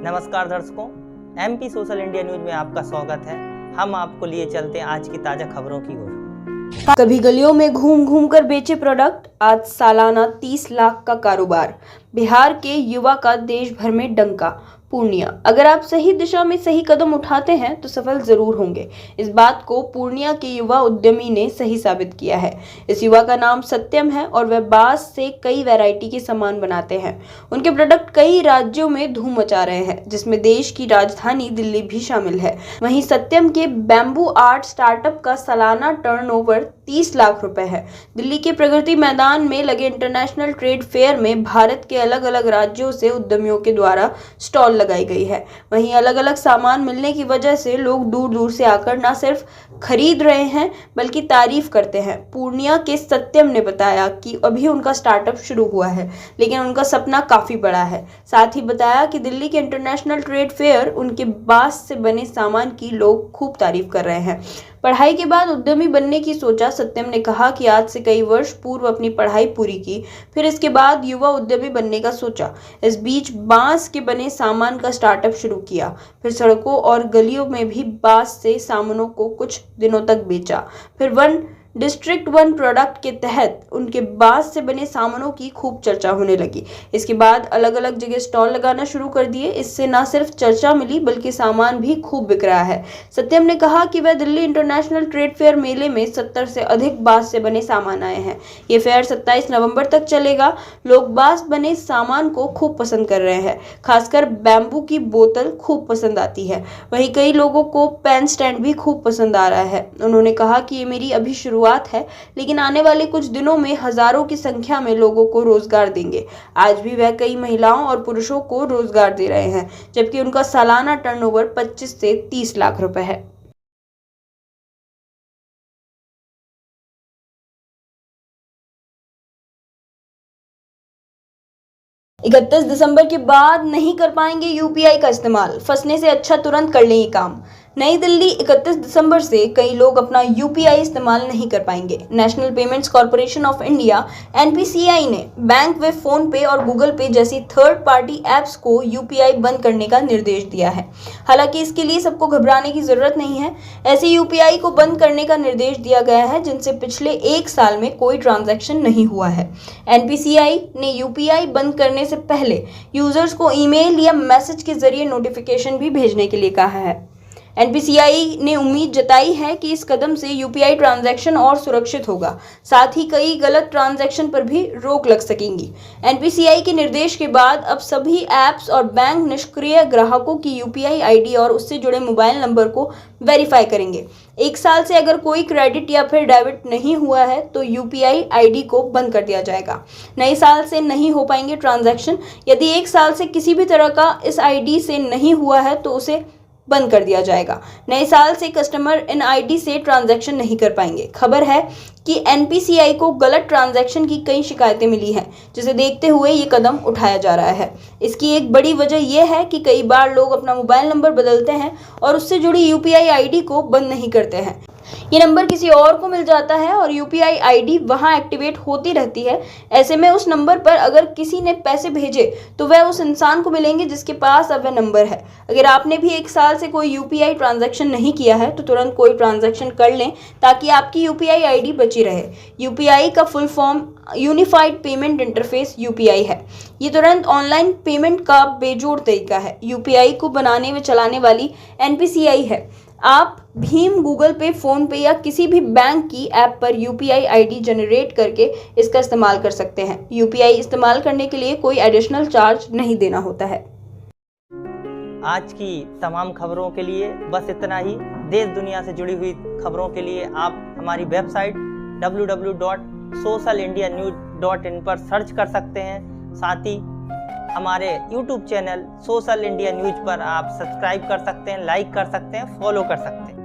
नमस्कार दर्शकों, MP social India news में आपका स्वागत है। हम आपको लिए चलते हैं आज की ताजा खबरों की ओर। कभी गलियों में घूम घूम कर बेचे प्रोडक्ट, आज सालाना 30 लाख का कारोबार। बिहार के युवा का देश भर में डंका। पूर्णिया, अगर आप सही दिशा में सही कदम उठाते हैं तो सफल जरूर होंगे। इस बात को पूर्णिया के युवा उद्यमी ने सही साबित किया है। इस युवा का नाम सत्यम है और वह बांस से कई वैरायटी के सामान बनाते हैं। उनके प्रोडक्ट कई राज्यों में धूम मचा रहे हैं, जिसमें देश की राजधानी दिल्ली भी शामिल है। वहीं सत्यम के बैम्बू आर्ट स्टार्टअप का सालाना टर्नओवर 30 लाख रुपए है। दिल्ली के प्रगति मैदान में लगे इंटरनेशनल ट्रेड फेयर में भारत के अलग अलग राज्यों से उद्यमियों के द्वारा स्टॉल लगाई गई है। वहीं अलग अलग सामान मिलने की वजह से लोग दूर दूर से आकर न सिर्फ खरीद रहे हैं बल्कि तारीफ करते हैं। पूर्णिया के सत्यम ने बताया कि अभी उनका स्टार्टअप शुरू हुआ है, लेकिन उनका सपना काफी बड़ा है। साथ ही बताया कि दिल्ली के इंटरनेशनल ट्रेड फेयर उनके बांस से बने सामान की लोग खूब तारीफ कर रहे हैं। पढ़ाई के बाद उद्यमी बनने की सोचा। सत्यम ने कहा कि आज से कई वर्ष पूर्व अपनी पढ़ाई पूरी की, फिर इसके बाद युवा उद्यमी बनने का सोचा। इस बीच बांस के बने सामान का स्टार्टअप शुरू किया, फिर सड़कों और गलियों में भी बांस से सामानों को कुछ दिनों तक बेचा। फिर डिस्ट्रिक्ट 1 प्रोडक्ट के तहत उनके बांस से बने सामानों की खूब चर्चा होने लगी। इसके बाद अलग अलग जगह स्टॉल लगाना शुरू कर दिए। इससे न सिर्फ चर्चा मिली बल्कि सामान भी खूब बिक रहा है। सत्यम ने कहा कि वह दिल्ली इंटरनेशनल ट्रेड फेयर मेले में 70 से अधिक बांस से बने सामान आए हैं। ये फेयर 27 नवंबर तक चलेगा। लोग बांस बने सामान को खूब पसंद कर रहे हैं, खासकर बैम्बू की बोतल खूब पसंद आती है। वहीं कई लोगों को पेन स्टैंड भी खूब पसंद आ रहा है। उन्होंने कहा कि ये मेरी अभी शुरुआत है, लेकिन आने वाले कुछ दिनों में हजारों की संख्या में लोगों को रोजगार देंगे। आज भी वह कई महिलाओं और पुरुषों को रोजगार दे रहे हैं, जबकि उनका सालाना टर्नओवर 25 से 30 लाख रुपए है। 31 दिसंबर के बाद नहीं कर पाएंगे यूपीआई का इस्तेमाल, फंसने से अच्छा तुरंत कर लें ये काम। नई दिल्ली, 31 दिसंबर से कई लोग अपना यूपीआई इस्तेमाल नहीं कर पाएंगे। National payments corporation of India NPCI ने बैंक व फोन पे और गूगल पे जैसी थर्ड पार्टी एप्स को यूपीआई बंद करने का निर्देश दिया है। हालांकि इसके लिए सबको घबराने की जरूरत नहीं है। ऐसे यूपीआई को बंद करने का निर्देश दिया गया है जिनसे पिछले 1 साल में कोई ट्रांजैक्शन नहीं हुआ है। एनपीसीआई ने यूपीआई बंद करने से पहले यूजर्स को ईमेल या मैसेज के जरिए नोटिफिकेशन भी भेजने के लिए कहा है। एनपीसीआई ने उम्मीद जताई है कि इस कदम से यूपीआई ट्रांजैक्शन और सुरक्षित होगा, साथ ही कई गलत ट्रांजैक्शन पर भी रोक लग सकेंगी। एनपीसीआई के निर्देश के बाद अब सभी ऐप्स और बैंक निष्क्रिय ग्राहकों की यूपीआई आईडी और उससे जुड़े मोबाइल नंबर को वेरीफाई करेंगे। 1 साल से अगर कोई क्रेडिट या फिर डेबिट नहीं हुआ है तो यूपीआई आईडी को बंद कर दिया जाएगा। नए साल से नहीं हो पाएंगे ट्रांजैक्शन। यदि 1 साल से किसी भी तरह का इस आईडी से नहीं हुआ है तो उसे बंद कर दिया जाएगा। नए साल से कस्टमर इन आईडी से ट्रांजैक्शन नहीं कर पाएंगे। खबर है कि एनपीसीआई को गलत ट्रांजैक्शन की कई शिकायतें मिली हैं, जिसे देखते हुए ये कदम उठाया जा रहा है। इसकी एक बड़ी वजह यह है कि कई बार लोग अपना मोबाइल नंबर बदलते हैं और उससे जुड़ी यूपीआई आईडी को बंद नहीं करते हैं। ये नंबर किसी और को मिल जाता है और यूपीआई आईडी वहां एक्टिवेट होती रहती है। ऐसे में उस नंबर पर अगर किसी ने पैसे भेजे तो वह उस इंसान को मिलेंगे जिसके पास अब वह नंबर है। अगर आपने भी 1 साल से कोई यूपीआई ट्रांजैक्शन नहीं किया है तो तुरंत कोई ट्रांजैक्शन कर लें ताकि आपकी यूपीआई आईडी बची रहे। यूपीआई का full form unified payment interface UPI है। ये तुरंत ऑनलाइन पेमेंट का बेजोड़ तरीका है। यूपीआई को बनाने व चलाने वाली एनपीसीआई है। आप भीम, गूगल पे, फोन पे या किसी भी बैंक की ऐप पर यूपीआई आईडी जनरेट करके इसका इस्तेमाल कर सकते हैं। यूपीआई इस्तेमाल करने के लिए कोई एडिशनल चार्ज नहीं देना होता है। आज की तमाम खबरों के लिए बस इतना ही। देश दुनिया से जुड़ी हुई खबरों के लिए आप हमारी वेबसाइट www.socialindianews.in पर सर्च कर सकते हैं। साथ ही हमारे YouTube channel social India news पर आप सब्सक्राइब कर सकते हैं, लाइक कर सकते हैं, फॉलो कर सकते हैं।